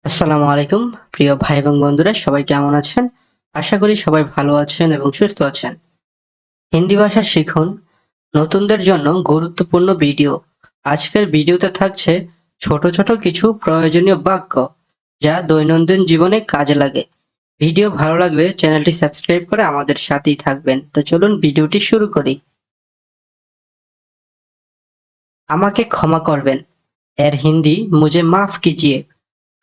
আসসালামু আলাইকুম প্রিয় ভাই এবং বন্ধুরা, সবাই কেমন আছেন? আশা করি সবাই ভালো আছেন এবং সুস্থ আছেন। হিন্দি ভাষা শিখুন, নতুনদের জন্য গুরুত্বপূর্ণ ভিডিও। আজকের ভিডিওতে থাকছে ছোট ছোট কিছু প্রয়োজনীয় বাক্য যা দৈনন্দিন জীবনে কাজে লাগে। ভিডিও ভালো লাগলে চ্যানেলটি সাবস্ক্রাইব করে আমাদের সাথেই থাকবেন। তো চলুন ভিডিওটি শুরু করি। আমাকে ক্ষমা করবেন এর হিন্দি মুঝে মাফ কিজিয়ে।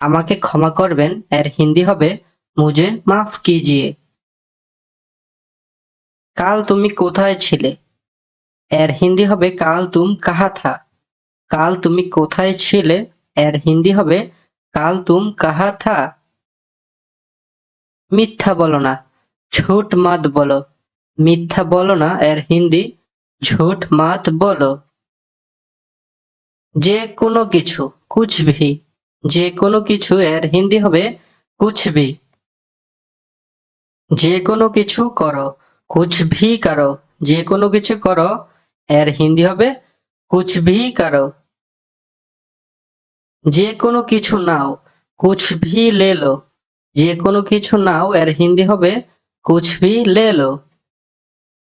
আমাকে ক্ষমা করবেন এর হিন্দি হবে মুঝে মাফ কিজিয়ে। কাল তুমি কোথায় ছিলে এর হিন্দি হবে কাল তুম কাহা থা। কাল তুমি কোথায় ছিলে এর হিন্দি হবে কাল তুম কাহা থা। মিথ্যা বলো না, ঝুট মত বলো। মিথ্যা বলো না এর হিন্দি ঝুট মত বলো। যে কোনো কিছু, কুছ ভি। যে কোনো কিছু এর হিন্দি হবে কুছ ভি। যে কোনো কিছু করো, কুছ ভি করো। যে কোনো কিছু করো এর হিন্দি হবে কুছ ভি করো। যে কোনো কিছু নাও, কুছ ভি লে লো। যে কোনো কিছু নাও এর হিন্দি হবে কুছ ভি লে লো।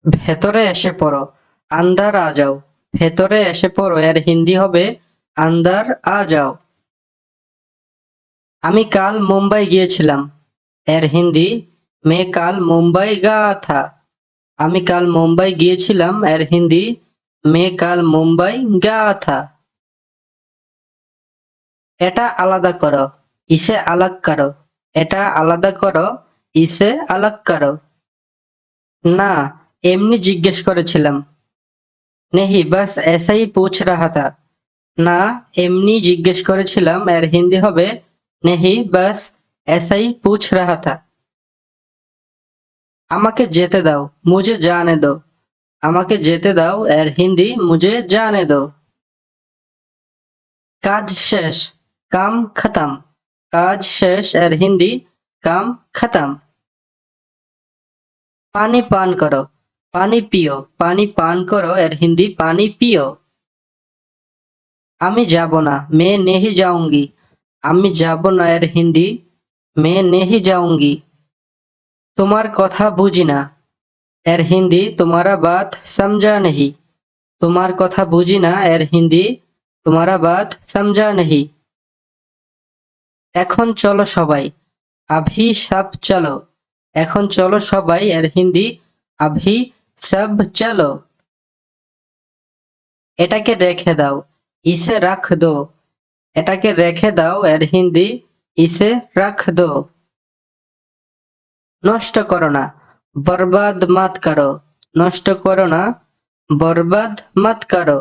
ভেতরে এসে পড়ো, আন্দার আ যাও। ভেতরে এসে পড়ো এর হিন্দি হবে আন্দার আ যাও। আমি কাল মুম্বাই গিয়েছিলাম এর হিন্দি মে কাল মুম্বাই গা থা। আমি কাল মুম্বাই গিয়েছিলাম এর হিন্দি মে কাল মুম্বাই গা থা। এটা আলাদা করো, ইসে আলাগ করো। এটা আলাদা করো, ইসে আলাগ করো। না, এমনি জিজ্ঞেস করেছিলাম। নেহি বাস এসাই পুছ রাহা থা। না, এমনি জিজ্ঞেস করেছিলাম এর হিন্দি হবে নেহি বাস এসাই পুছ রাহা থা। আমাকে যেতে দাও, মুঝে জানে দো। আমাকে যেতে দাও এর হিন্দি মুঝে জানে দো। কাজ শেষ, কাম খতম। কাজ শেষ এর হিন্দি কাম খতম। পানি পান করো, পানি পিও। পানি পান করো এর হিন্দি পানি পিও। আমি যাব না, मैं नहीं जाऊंगी। আমি যাব না এর হিন্দি मैं नहीं जाऊंगी। তোমার কথা বুঝি না এর হিন্দি तुम्हारा बात समझा नहीं। তোমার কথা বুঝি না এর হিন্দি तुम्हारा बात समझा नहीं। এখন চলো সবাই, अभी सब चलो। এখন চলো সবাই এর হিন্দি अभी सब चलो। এটাকে রেখে দাও, ইসে রাখ দো। এটাকে রেখে দাও এর হিন্দি ইসে রাখ দো। নষ্ট করো না, বরবাদ মত করো। নষ্ট করো না, বরবাদ মত করো।